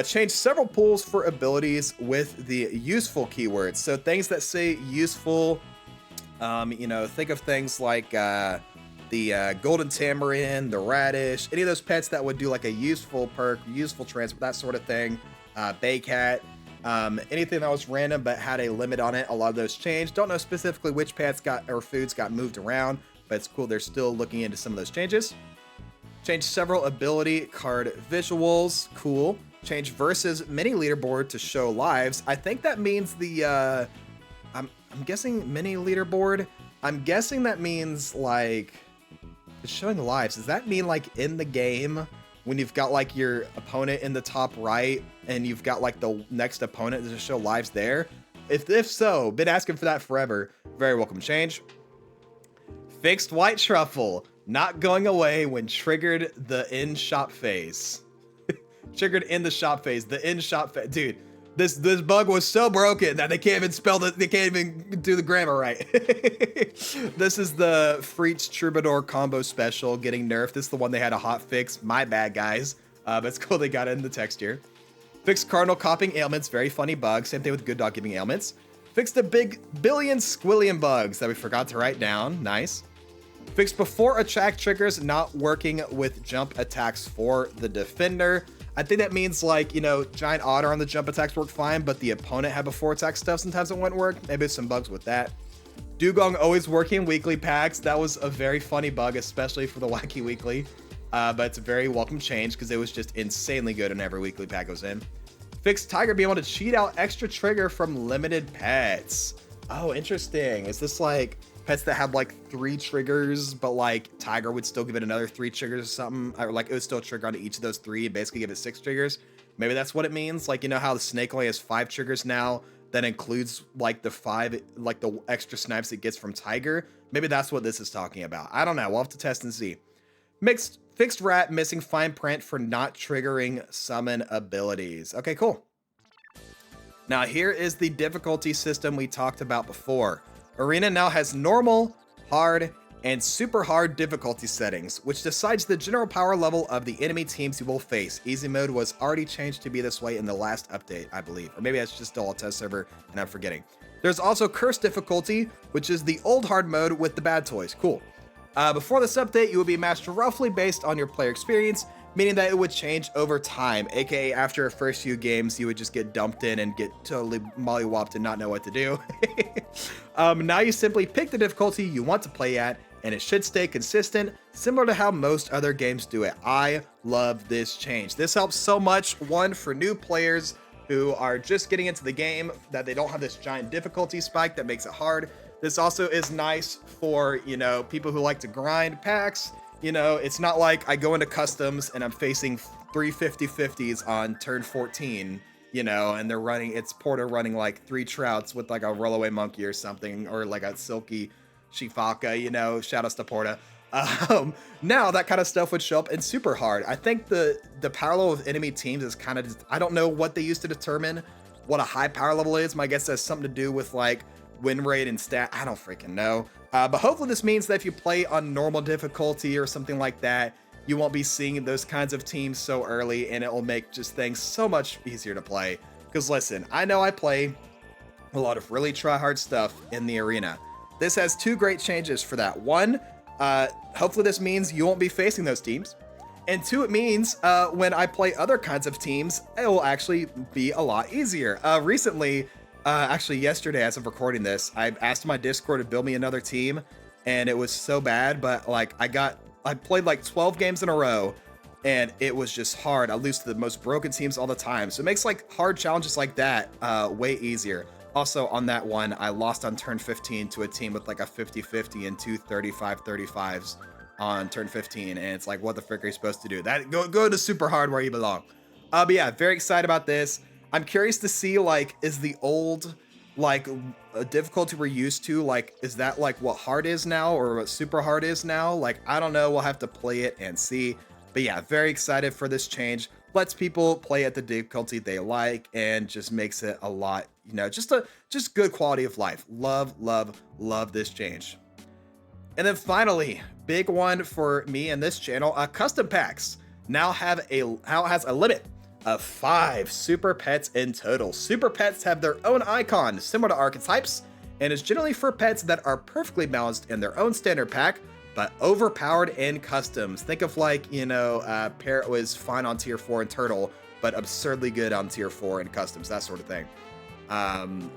A: Changed several pools for abilities with the useful keywords. So things that say useful, think of things like the golden tamarind, the radish, any of those pets that would do like a useful perk, useful transfer, that sort of thing. Baycat, anything that was random but had a limit on it. A lot of those changed. Don't know specifically which pets foods got moved around, but it's cool they're still looking into some of those changes. Changed several ability card visuals. Cool. Changed versus mini leaderboard to show lives. I think that means the I'm guessing mini leaderboard. I'm guessing that means like it's showing lives. Does that mean like in the game when you've got like your opponent in the top right and you've got like the next opponent to show lives there? If so, been asking for that forever. Very welcome change. Fixed white truffle, not going away when triggered the in-shop phase. Triggered in the shop phase, the in-shop phase. Dude, this bug was so broken that they can't even spell it. They can't even do the grammar right. This is the Freach Troubadour combo special getting nerfed. This is the one they had a hot fix. My bad, guys. But it's cool they got it in the text here. Fixed cardinal copying ailments. Very funny bug. Same thing with good dog giving ailments. Fixed the big billion squillion bugs that we forgot to write down. Nice. Fixed before attack triggers not working with jump attacks for the defender. I think that means like, Giant Otter on the jump attacks worked fine, but the opponent had before attack stuff. Sometimes it wouldn't work. Maybe there's some bugs with that. Dugong always working weekly packs. That was a very funny bug, especially for the wacky weekly. But it's a very welcome change because it was just insanely good in every weekly pack goes in. Fixed Tiger being able to cheat out extra trigger from limited pets. Oh, interesting. Is this like pets that have like 3 triggers, but like Tiger would still give it another 3 triggers or something, or like it would still trigger onto each of those 3 and basically give it 6 triggers? Maybe that's what it means. Like, how the snake only has 5 triggers now that includes like the 5, like the extra snipes it gets from Tiger. Maybe that's what this is talking about. I don't know. We'll have to test and see. Fixed rat missing fine print for not triggering summon abilities. Okay, cool. Now here is the difficulty system we talked about before. Arena now has normal, hard, and super hard difficulty settings, which decides the general power level of the enemy teams you will face. Easy mode was already changed to be this way in the last update, I believe. Or maybe that's just still a test server and I'm forgetting. There's also cursed difficulty, which is the old hard mode with the bad toys. Cool. Before this update, you will be matched roughly based on your player experience. meaning that it would change over time, aka after a first few games, you would just get dumped in and get totally mollywopped and not know what to do. Now you simply pick the difficulty you want to play at, and it should stay consistent, similar to how most other games do it. I love this change. This helps so much, one, for new players who are just getting into the game, that they don't have this giant difficulty spike that makes it hard. This also is nice for, you know, people who like to grind packs. You know, it's not like I go into customs and I'm facing 350/50s on turn 14, you know, and they're running, it's Porter running like 3 Trouts with like a rollaway monkey or something, or like a silky Shifaka, you know, shoutouts to Porta. Now that kind of stuff would show up in super hard. I think the power level of enemy teams is kind of, I don't know what they use to determine what a high power level is. My guess has something to do with like win rate and stat. I don't freaking know. But hopefully this means that if you play on normal difficulty or something like that, you won't be seeing those kinds of teams so early, and it will make just things so much easier to play. Because listen, I know I play a lot of really try hard stuff in the arena. This has 2 great changes for that. 1, hopefully this means you won't be facing those teams. And 2, it means when I play other kinds of teams, it will actually be a lot easier. Recently, actually yesterday as of recording this, I asked my Discord to build me another team, and it was so bad, but like I played like 12 games in a row, and it was just hard. I lose to the most broken teams all the time. So it makes like hard challenges like that way easier. Also on that one, I lost on turn 15 to a team with like a 50/50 and 2 35/35s on turn 15. And it's like, what the frick are you supposed to do? That go to super hard where you belong. But yeah, very excited about this. I'm curious to see, like, is the old like difficulty we're used to, like, is that like what hard is now, or what super hard is now? Like, I don't know. We'll have to play it and see. But yeah, very excited for this change. Lets people play at the difficulty they like, and just makes it a lot, you know, just good quality of life. Love this change. And then finally, big one for me and this channel, custom packs now has a limit of 5 super pets in total. Super pets have their own icon, similar to archetypes, and is generally for pets that are perfectly balanced in their own standard pack, but overpowered in customs. Think of like, you know, Parrot was fine on tier 4 and Turtle, but absurdly good on tier 4 in customs, that sort of thing.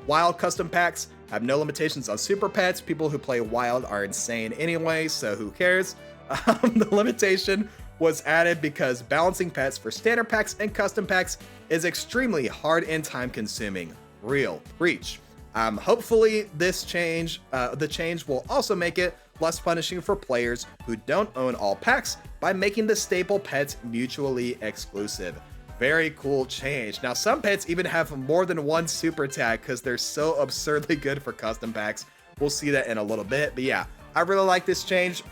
A: Wild custom packs have no limitations on super pets. People who play wild are insane anyway, so who cares? The limitation was added because balancing pets for standard packs and custom packs is extremely hard and time consuming. Real preach. Hopefully this change, the change will also make it less punishing for players who don't own all packs by making the staple pets mutually exclusive. Very cool change. Now some pets even have more than one super tag because they're so absurdly good for custom packs. We'll see that in a little bit, but yeah, I really like this change.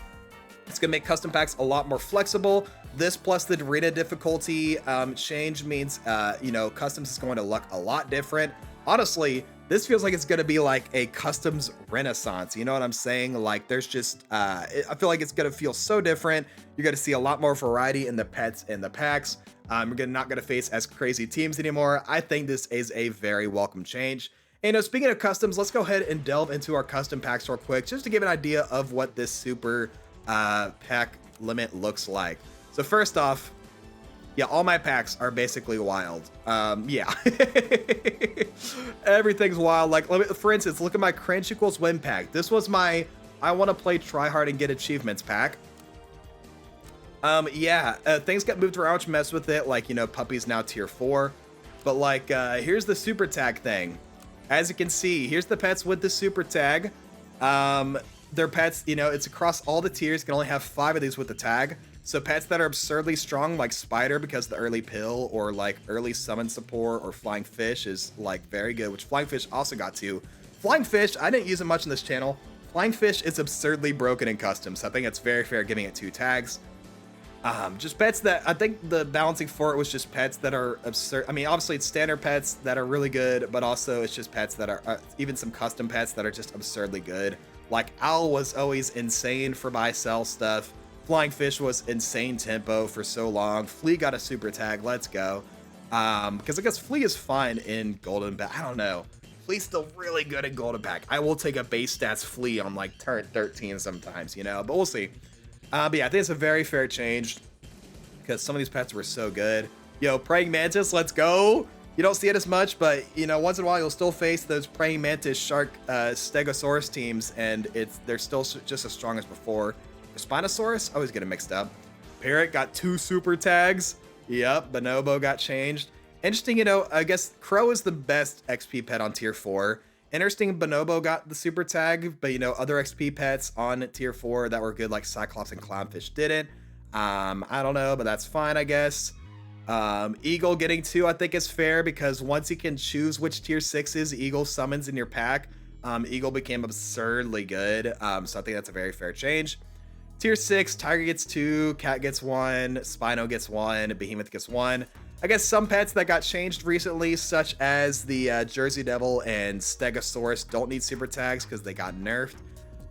A: It's gonna make custom packs a lot more flexible. This plus the arena difficulty change means, you know, customs is going to look a lot different. Honestly, this feels like it's gonna be like a customs renaissance. You know what I'm saying? Like there's just, I feel like it's gonna feel so different. You're gonna see a lot more variety in the pets and the packs. We're not gonna face as crazy teams anymore. I think this is a very welcome change. And speaking of customs, let's go ahead and delve into our custom packs real quick, just to give an idea of what this super pack limit looks like. So first off, yeah, all my packs are basically wild. Yeah, everything's wild. Like, for instance, look at my cringe equals win pack. This was my I want to play try hard and get achievements pack. Yeah, things got moved around, which messed with it. Like, you know, Puppy's now tier 4, but like, here's the super tag thing. As you can see, here's the pets with the super tag. They're pets, you know, it's across all the tiers. You can only have 5 of these with the tag. So pets that are absurdly strong, like Spider because of the early pill, or like early summon support, or Flying Fish is like very good, which Flying Fish also got 2. Flying Fish, I didn't use it much in this channel. Flying Fish is absurdly broken in customs, so I think it's very fair giving it 2 tags. Just pets that, I think the balancing for it was just pets that are absurd. I mean, obviously it's standard pets that are really good, but also it's just pets that are, even some custom pets that are just absurdly good. Like Owl was always insane for buy sell stuff. Flying Fish was insane tempo for so long. Flea got a super tag, let's go. Because I guess Flea is fine in Golden Pack. I don't know. Flea's still really good in Golden Pack. I will take a base stats Flea on like turn 13 sometimes, you know, but we'll see. But yeah, I think it's a very fair change. because some of these pets were so good. Yo, praying mantis, let's go. You don't see it as much, but you know, once in a while you'll still face those praying mantis shark stegosaurus teams, and they're still just as strong as before. The Spinosaurus, I always get it mixed up. Parrot got 2 super tags. Yep, Bonobo got changed. Interesting, you know, I guess Crow is the best XP pet on tier 4. Interesting, Bonobo got the super tag, but you know, other XP pets on tier 4 that were good like Cyclops and Clownfish didn't. I don't know, but that's fine, I guess. Eagle getting 2 I think is fair, because once you can choose which tier 6s Eagle summons in your pack, Eagle became absurdly good. So I think that's a very fair change. Tier 6, Tiger gets 2, Cat gets 1, Spino gets 1, Behemoth gets 1. I guess some pets that got changed recently, such as the Jersey Devil and Stegosaurus, don't need super tags because they got nerfed.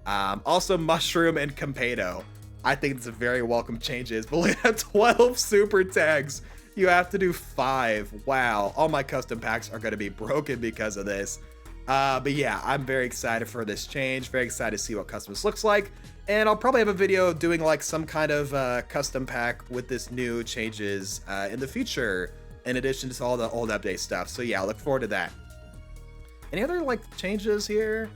A: Also Mushroom and Campedo. I think it's a very welcome changes, but look at 12 super tags. You have to do 5. Wow, all my custom packs are going to be broken because of this. But yeah, I'm very excited for this change. Very excited to see what customs looks like. And I'll probably have a video doing like some kind of custom pack with this new changes in the future, in addition to all the old update stuff. So yeah, I look forward to that. Any other like changes here?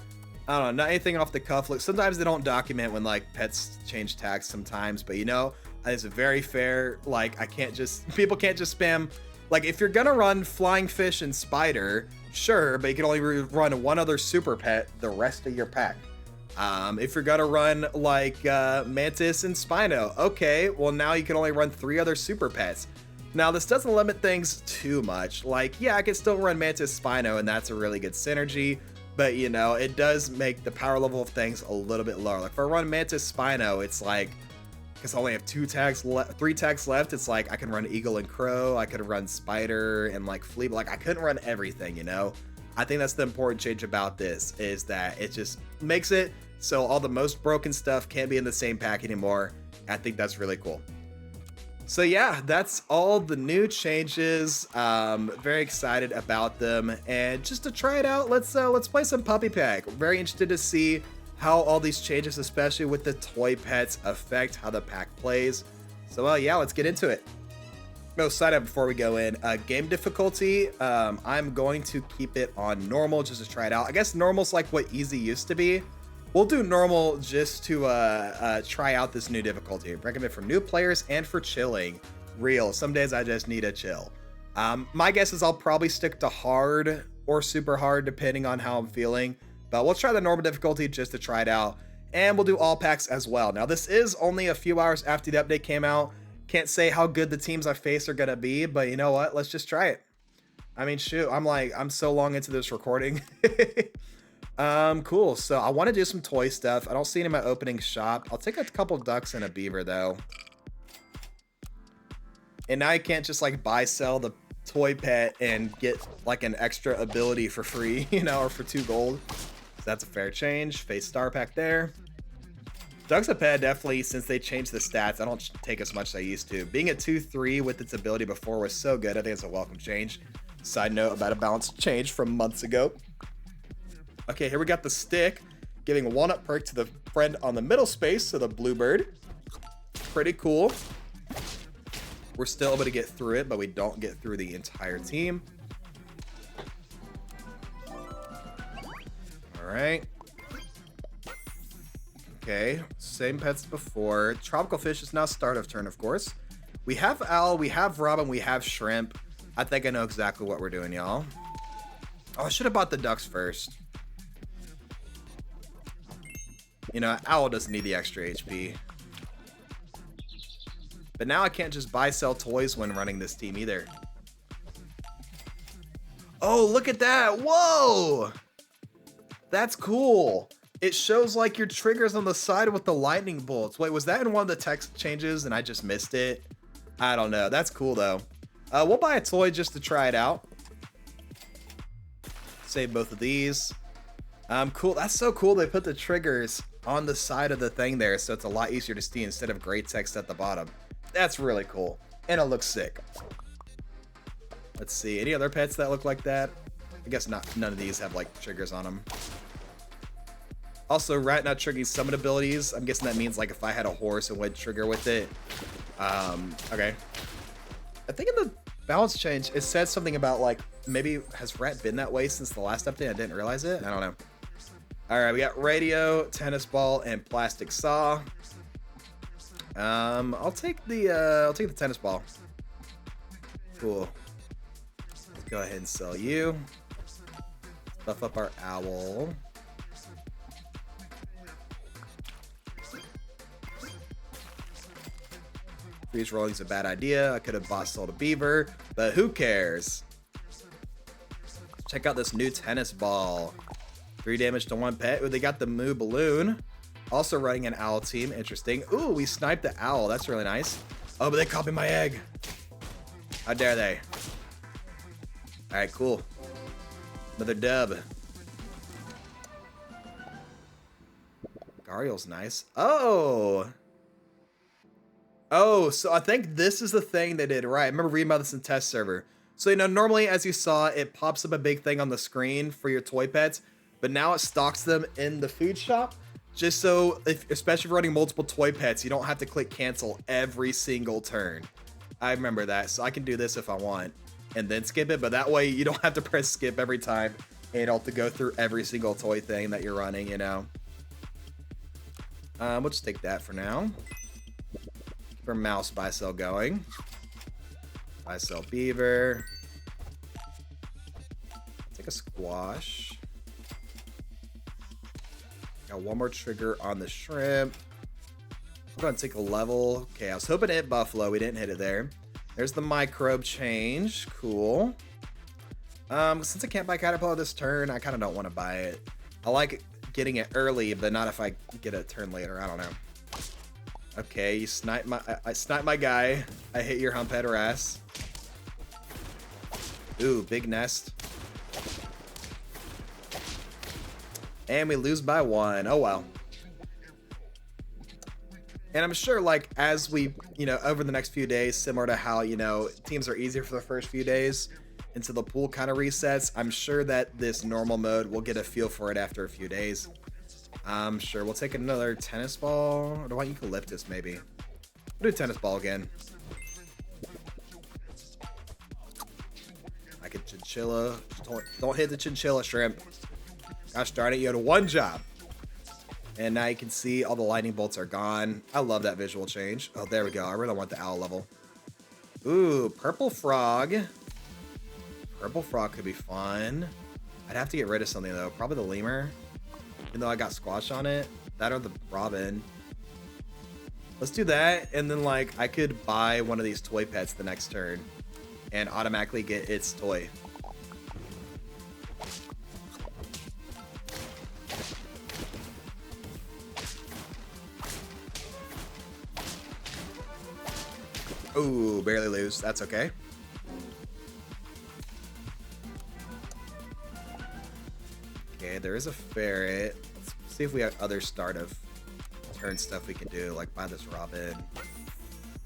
A: I don't know, not anything off the cuff. Like sometimes they don't document when like pets change tags sometimes, but you know, it's very fair. Like people can't just spam. Like if you're gonna run Flying Fish and Spider, sure, but you can only run one other super pet the rest of your pack. If you're gonna run like Mantis and Spino, okay, well now you can only run 3 other super pets. Now this doesn't limit things too much. Like yeah, I can still run Mantis Spino and that's a really good synergy, but you know, it does make the power level of things a little bit lower. Like if I run Mantis Spino, it's like, because I only have 3 tags left, it's like I can run Eagle and Crow, I could run Spider and like Flea, but like I couldn't run everything, you know? I think that's the important change about this, is that it just makes it so all the most broken stuff can't be in the same pack anymore. I think that's really cool. So yeah, that's all the new changes. Very excited about them, and just to try it out, let's play some Puppy Pack. Very interested to see how all these changes, especially with the toy pets, affect how the pack plays. So yeah, let's get into it. No, side up before we go in. Game difficulty, I'm going to keep it on normal just to try it out. I guess normal's like what easy used to be. We'll do normal just to try out this new difficulty. Recommend for new players and for chilling. Real, some days I just need a chill. My guess is I'll probably stick to hard or super hard depending on how I'm feeling. But we'll try the normal difficulty just to try it out. And we'll do all packs as well. Now this is only a few hours after the update came out. Can't say how good the teams I face are gonna be, but you know what? Let's just try it. I mean, shoot, I'm so long into this recording. Cool. So I want to do some toy stuff. I don't see it in my opening shop. I'll take a couple ducks and a beaver though. And now I can't just like buy, sell the toy pet and get like an extra ability for free, you know, or for 2 gold. So that's a fair change. Face star pack there. Duck's a pet, definitely, since they changed the stats, I don't take as much as I used to. Being a 2-3 with its ability before was so good. I think it's a welcome change. Side note about a balance change from months ago. Okay, here we got the stick, giving a walnut perk to the friend on the middle space, so the bluebird. Pretty cool. We're still able to get through it, but we don't get through the entire team. All right. Okay, same pets before. Tropical fish is now start of turn, of course. We have owl, we have robin, we have shrimp. I think I know exactly what we're doing, y'all. Oh, I should have bought the ducks first. You know, owl doesn't need the extra HP. But now I can't just buy, sell toys when running this team either. Oh, look at that. Whoa! That's cool. It shows like your triggers on the side with the lightning bolts. Wait, was that in one of the text changes and I just missed it? I don't know. That's cool though. We'll buy a toy just to try it out. Save both of these. Cool. That's so cool. They put the triggers on the side of the thing there, so it's a lot easier to see instead of gray text at the bottom. That's really cool. And it looks sick. Let's see. Any other pets that look like that? I guess not. None of these have like triggers on them. Also, rat not triggering summon abilities. I'm guessing that means like if I had a horse, it would trigger with it. Okay. I think in the balance change, it said something about like, maybe has Rat been that way since the last update? I didn't realize it. I don't know. All right, we got radio, tennis ball, and plastic saw. I'll take the tennis ball. Cool. Let's go ahead and sell you. Buff up our owl. Freeze rolling's a bad idea. I could have sold a beaver, but who cares? Check out this new tennis ball. 3 damage to 1 pet. Ooh, they got the Moo Balloon. Also running an owl team. Interesting. Ooh, we sniped the owl. That's really nice. Oh, but they copied my egg. How dare they? All right, cool. Another dub. Gariel's nice. Oh, so I think this is the thing they did right. I remember reading about this in test server. So, you know, normally, as you saw, it pops up a big thing on the screen for your toy pets, but now it stocks them in the food shop, just so, especially if you're running multiple toy pets, you don't have to click cancel every single turn. I remember that, so I can do this if I want, and then skip it, but that way you don't have to press skip every time, and you don't have to go through every single toy thing that you're running, you know. We'll just take that for now. Keep our mouse buy sell going. Buy sell beaver. Take a squash. Got one more trigger on the shrimp. I'm gonna take a level. Okay, I was hoping to hit buffalo. We didn't hit it there. There's the microbe change. Cool. Since I can't buy caterpillar this turn, I kind of don't want to buy it. I like getting it early, but not if I get a turn later. I don't know. Okay, you snipe my. I sniped my guy. I hit your hump head or ass. Ooh, big nest. And we lose by 1. Oh well. And I'm sure, like, as we, you know, over the next few days, similar to how, you know, teams are easier for the first few days until the pool kind of resets, I'm sure that this normal mode, we'll get a feel for it after a few days. I'm sure we'll take another tennis ball. Or do I want eucalyptus, maybe? We'll do tennis ball again. I could chinchilla. Don't hit the chinchilla shrimp. Gosh darn it, you had 1 job. And now you can see all the lightning bolts are gone. I love that visual change. Oh, there we go. I really want the owl level. Ooh, purple frog. Purple frog could be fun. I'd have to get rid of something, though. Probably the lemur. Even though I got squash on it. That or the robin. Let's do that. And then, like, I could buy one of these toy pets the next turn. And automatically get its toy. Ooh, barely lose. That's okay. Okay, there is a ferret. Let's see if we have other start of turn stuff we can do, like buy this robin.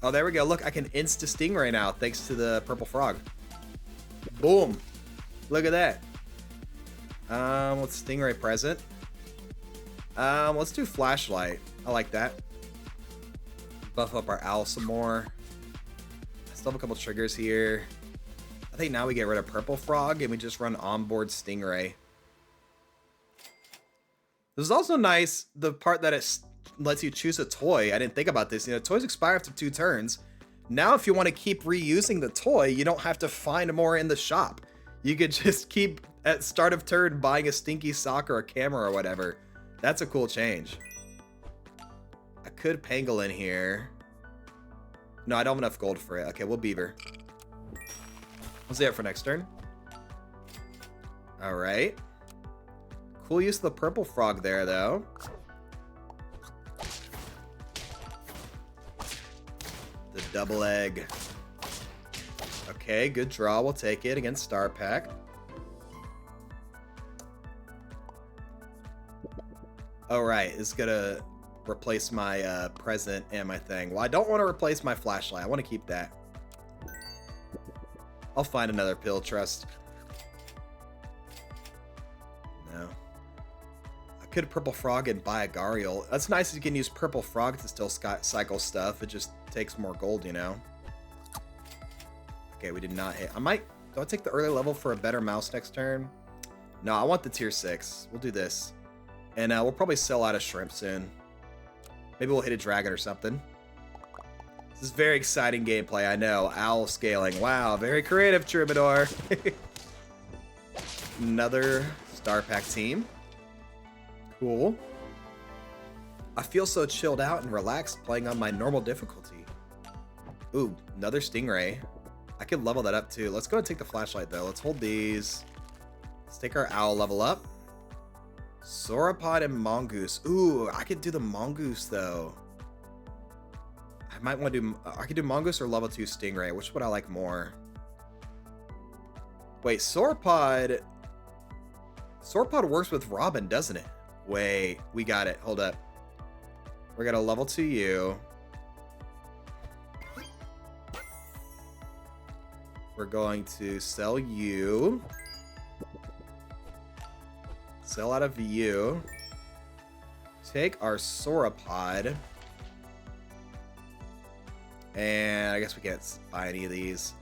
A: Oh, there we go. Look, I can insta stingray now thanks to the purple frog. Boom. Look at that. Let's stingray present. Let's do flashlight. I like that. Buff up our owl some more. Still have a couple triggers here. I think now we get rid of purple frog and we just run onboard stingray. This is also nice, the part that it lets you choose a toy. I didn't think about this. You know, toys expire after 2 turns. Now, if you want to keep reusing the toy, you don't have to find more in the shop. You could just keep at start of turn buying a stinky sock or a camera or whatever. That's a cool change. I could pangolin here. No, I don't have enough gold for it. Okay, we'll beaver. We'll see it for next turn. All right. Cool use of the purple frog there, though. The double egg. Okay, good draw. We'll take it against Star Pack. All right, it's gonna replace my present and my thing. Well, I don't want to replace my flashlight. I want to keep that. I'll find another pill, trust. No. I could purple frog and buy a Gariel. That's nice. You can use purple frog to still cycle stuff. It just takes more gold, you know? Okay, we did not hit. Do I take the early level for a better mouse next turn? No, I want the tier 6. We'll do this. And we'll probably sell out a shrimp soon. Maybe we'll hit a dragon or something. This is very exciting gameplay, I know. Owl scaling. Wow, very creative, Troubadour. Another Star Pack team. Cool. I feel so chilled out and relaxed playing on my normal difficulty. Ooh, another Stingray. I could level that up too. Let's go and take the flashlight though. Let's hold these. Let's take our owl level up. Sauropod and Mongoose. Ooh, I could do the Mongoose though. I might want to do, I could do Mongoose or level 2 Stingray. Which would I like more? Wait, Sauropod works with Robin, doesn't it? Wait, we got it. Hold up. We're gonna level 2 you. We're going to sell you. Sell out of you. Take our Sauropod. And I guess we can't buy any of these.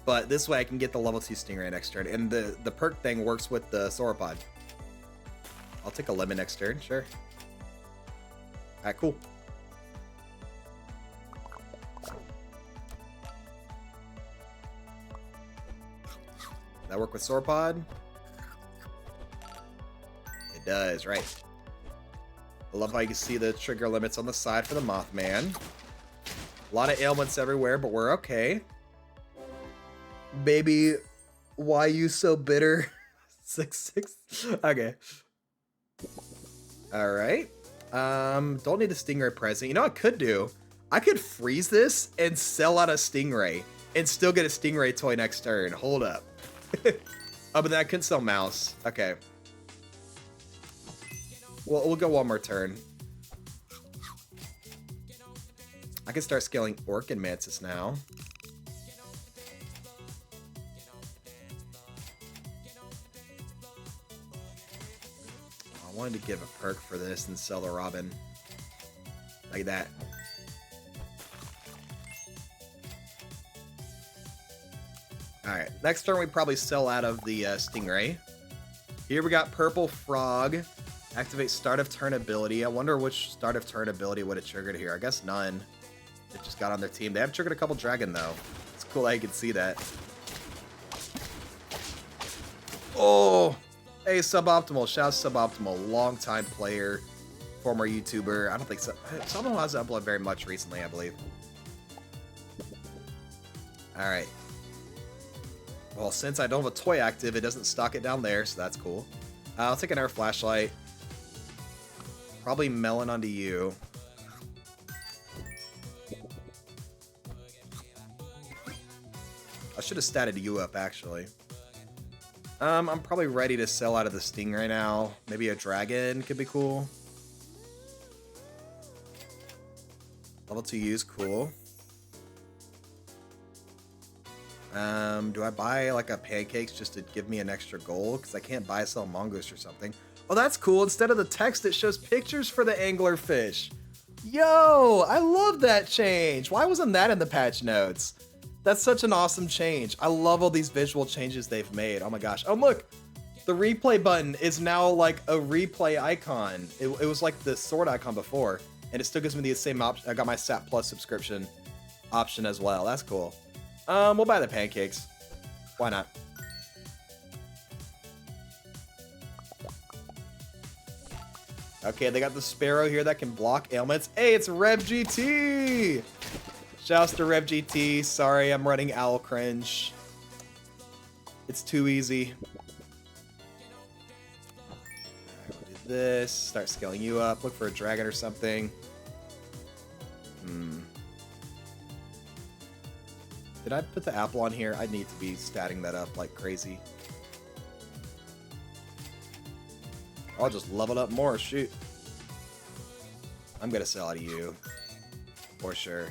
A: But this way I can get the level 2 Stingray next turn. And the perk thing works with the Sauropod. I'll take a lemon next turn, sure. Alright, cool. That work with Sauropod? It does, right. I love how you can see the trigger limits on the side for the Mothman. A lot of ailments everywhere, but we're okay. Baby, why you so bitter? 6-6. Okay. Alright. Don't need a Stingray present. You know what I could do? I could freeze this and sell out a Stingray and still get a Stingray toy next turn. Hold up. Oh, but then I couldn't sell mouse. Okay. Well, we'll go one more turn. I can start scaling Orc and Mantis now. I wanted to give a perk for this and sell the Robin. Like that. Alright, next turn we probably sell out of the Stingray. Here we got Purple Frog. Activate start of turn ability. I wonder which start of turn ability would have triggered here. I guess none. It just got on their team. They have triggered a couple dragon though. It's cool how you can see that. Oh! Hey, Suboptimal. Shout out Suboptimal. Long-time player. Former YouTuber. I don't think so. Someone hasn't uploaded very much recently, I believe. Alright. Well, since I don't have a toy active, it doesn't stock it down there, so that's cool. I'll take another flashlight. Probably melon onto you. I should have statted you up, actually. I'm probably ready to sell out of the Sting right now. Maybe a dragon could be cool. Level 2 use, cool. Do I buy like a pancakes just to give me an extra gold? Because I can't buy sell mongoose or something. Oh, that's cool. Instead of the text, it shows pictures for the anglerfish. Yo, I love that change. Why wasn't that in the patch notes? That's such an awesome change. I love all these visual changes they've made. Oh my gosh. Oh, look. The replay button is now like a replay icon. It was like the sword icon before. And it still gives me the same option. I got my SAP Plus subscription option as well. That's cool. We'll buy the pancakes. Why not? Okay, they got the Sparrow here that can block ailments. Hey, it's Rev GT! Shouts to Rev GT. Sorry, I'm running Owl Cringe. It's too easy. Alright, we'll do this. Start scaling you up. Look for a dragon or something. Did I put the apple on here? I need to be statting that up like crazy. I'll just level up more, shoot. I'm gonna sell out of you. For sure.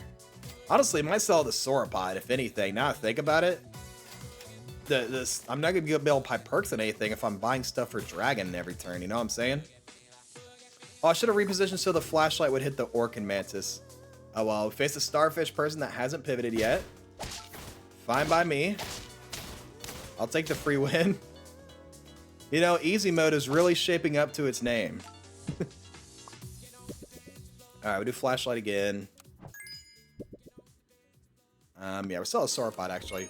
A: Honestly, I might sell the Sauropod, if anything. Now I think about it. I'm not gonna be able to buy perks on anything if I'm buying stuff for Dragon every turn, you know what I'm saying? Oh, I should have repositioned so the flashlight would hit the Orc and Mantis. Oh, well, we faced a starfish person that hasn't pivoted yet. Fine by me. I'll take the free win. You know, easy mode is really shaping up to its name. Alright, we do flashlight again. Yeah, we're still a sauropod, actually.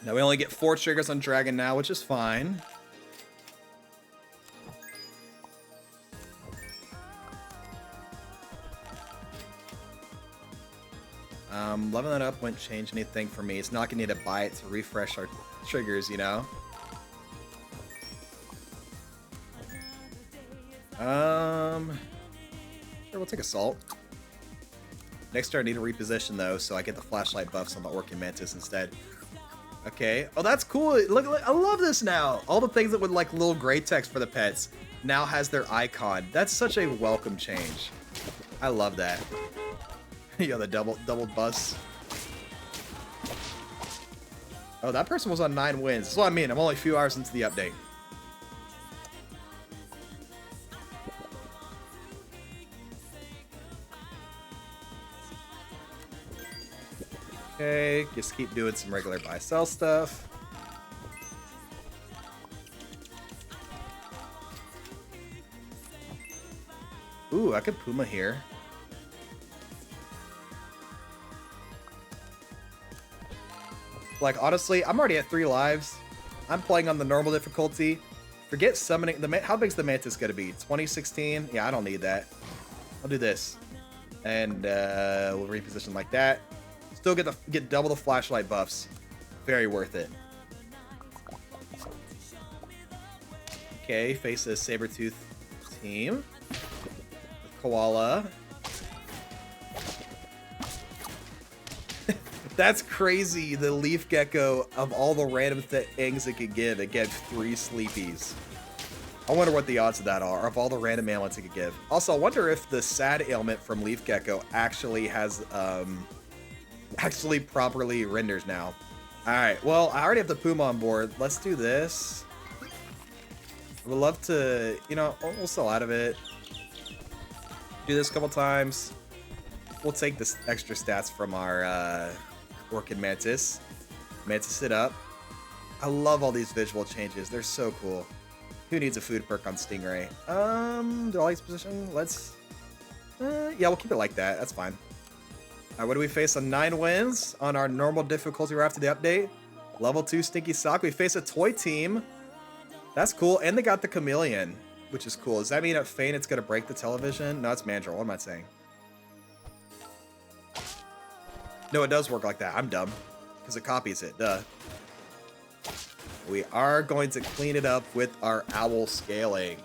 A: Now, we only get 4 triggers on Dragon now, which is fine. Leveling that up wouldn't change anything for me. It's not gonna need to buy it to refresh our triggers, you know? Sure, we'll take Assault. Next turn, I need to reposition, though, so I get the flashlight buffs on the Orchid Mantis instead. Okay. Oh, that's cool. Look, I love this now. All the things that would like little gray text for the pets now has their icon. That's such a welcome change. I love that. Yo, the double bus. Oh, that person was on 9 wins. That's what I mean. I'm only a few hours into the update. Okay, just keep doing some regular buy-sell stuff. Ooh, I could Puma here. Like, honestly, I'm already at 3 lives. I'm playing on the normal difficulty. Forget summoning. How big's the Mantis gonna be? 2016? Yeah, I don't need that. I'll do this. And we'll reposition like that. Still get double the flashlight buffs. Very worth it. Okay, face a saber-tooth team. With Koala. That's crazy. The leaf gecko, of all the random things it could give, it gave 3 sleepies. I wonder what the odds of that are, of all the random ailments it could give. Also, I wonder if the sad ailment from leaf gecko actually has, actually properly renders now. Alright, well, I already have the Puma on board. Let's do this. I would love to, you know, we'll sell out of it. Do this a couple times. We'll take this extra stats from our Orchid Mantis. Mantis it up. I love all these visual changes. They're so cool. Who needs a food perk on Stingray? Do I like this position? Let's... yeah, we'll keep it like that. That's fine. Alright, what do we face on 9 wins on our normal difficulty right after the update? Level 2 Stinky Sock. We face a toy team. That's cool. And they got the Chameleon, which is cool. Does that mean at Feint it's going to break the television? No, it's Mandrill. What am I saying? No, it does work like that. I'm dumb. Because it copies it. Duh. We are going to clean it up with our owl scaling.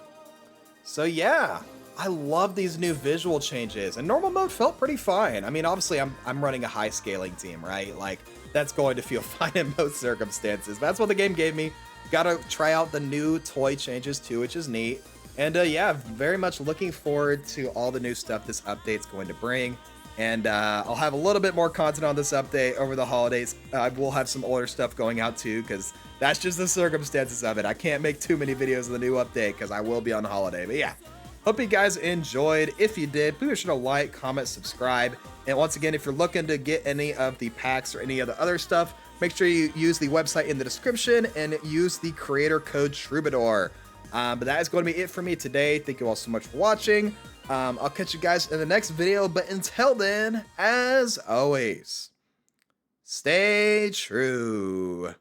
A: So yeah. I love these new visual changes, and normal mode felt pretty fine. I mean, obviously, I'm running a high scaling team, right? Like, that's going to feel fine in most circumstances. But that's what the game gave me. Gotta try out the new toy changes too, which is neat. And yeah, very much looking forward to all the new stuff this update's going to bring. And I'll have a little bit more content on this update over the holidays. We'll have some older stuff going out too, because that's just the circumstances of it. I can't make too many videos of the new update because I will be on holiday. But yeah. Hope you guys enjoyed. If you did, please be sure to like, comment, subscribe. And once again, if you're looking to get any of the packs or any of the other stuff, make sure you use the website in the description and use the creator code Troubadour. But that is going to be it for me today. Thank you all so much for watching. I'll catch you guys in the next video. But until then, as always, stay true.